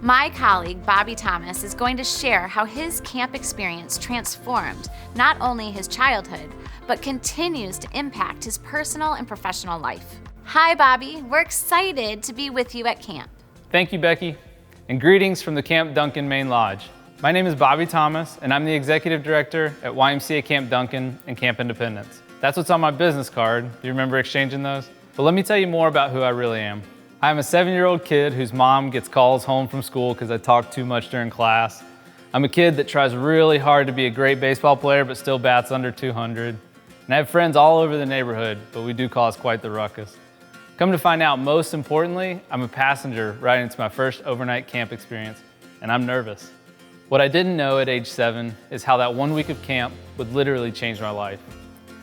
My colleague, Bobby Thomas, is going to share how his camp experience transformed not only his childhood, but continues to impact his personal and professional life. Hi, Bobby. We're excited to be with you at camp. Thank you, Becky, and greetings from the Camp Duncan Main Lodge. My name is Bobby Thomas, and I'm the Executive Director at YMCA Camp Duncan and Camp Independence. That's what's on my business card. Do you remember exchanging those? But let me tell you more about who I really am. I'm a 7-year-old kid whose mom gets calls home from school because I talk too much during class. I'm a kid that tries really hard to be a great baseball player but still bats under 200. And I have friends all over the neighborhood, but we do cause quite the ruckus. Come to find out, most importantly, I'm a passenger riding into my first overnight camp experience, and I'm nervous. What I didn't know at age 7 is how that 1 week of camp would literally change my life.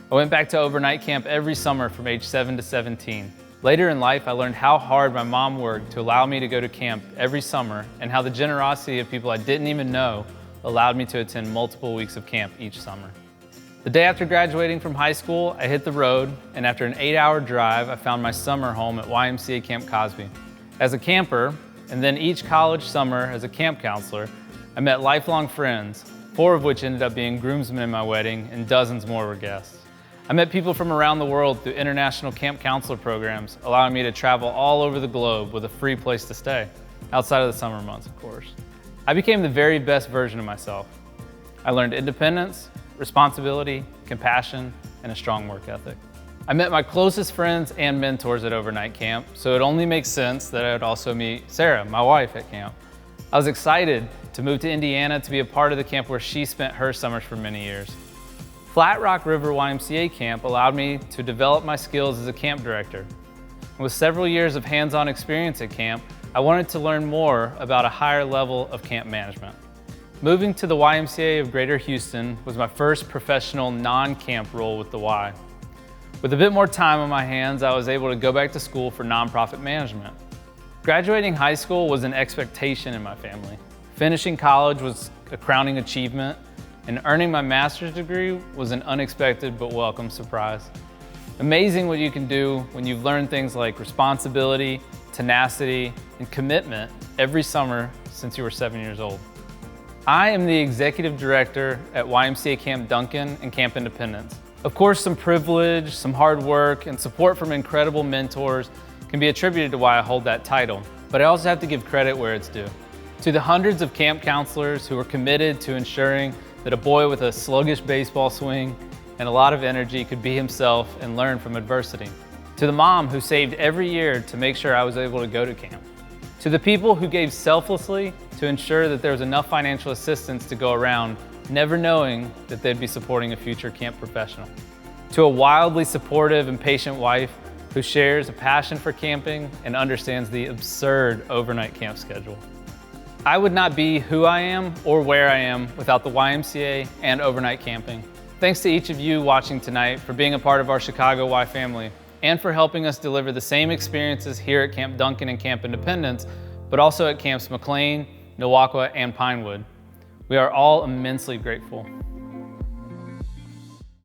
I went back to overnight camp every summer from age 7 to 17. Later in life, I learned how hard my mom worked to allow me to go to camp every summer and how the generosity of people I didn't even know allowed me to attend multiple weeks of camp each summer. The day after graduating from high school, I hit the road, and after an 8-hour drive, I found my summer home at YMCA Camp Cosby. As a camper, and then each college summer as a camp counselor, I met lifelong friends, 4 of which ended up being groomsmen in my wedding, and dozens more were guests. I met people from around the world through international camp counselor programs, allowing me to travel all over the globe with a free place to stay, outside of the summer months, of course. I became the very best version of myself. I learned independence, responsibility, compassion, and a strong work ethic. I met my closest friends and mentors at overnight camp, so it only makes sense that I would also meet Sarah, my wife, at camp. I was excited to move to Indiana to be a part of the camp where she spent her summers for many years. Flat Rock River YMCA camp allowed me to develop my skills as a camp director. And with several years of hands-on experience at camp, I wanted to learn more about a higher level of camp management. Moving to the YMCA of Greater Houston was my first professional non-camp role with the Y. With a bit more time on my hands, I was able to go back to school for nonprofit management. Graduating high school was an expectation in my family. Finishing college was a crowning achievement, and earning my master's degree was an unexpected but welcome surprise. Amazing what you can do when you've learned things like responsibility, tenacity, and commitment every summer since you were 7 years old. I am the Executive Director at YMCA Camp Duncan and Camp Independence. Of course, some privilege, some hard work, and support from incredible mentors can be attributed to why I hold that title, but I also have to give credit where it's due. To the hundreds of camp counselors who are committed to ensuring that a boy with a sluggish baseball swing and a lot of energy could be himself and learn from adversity. To the mom who saved every year to make sure I was able to go to camp. To the people who gave selflessly to ensure that there was enough financial assistance to go around, never knowing that they'd be supporting a future camp professional. To a wildly supportive and patient wife who shares a passion for camping and understands the absurd overnight camp schedule. I would not be who I am or where I am without the YMCA and overnight camping. Thanks to each of you watching tonight for being a part of our Chicago Y family and for helping us deliver the same experiences here at Camp Duncan and Camp Independence, but also at Camps McLean, Nowaqua, and Pinewood. We are all immensely grateful.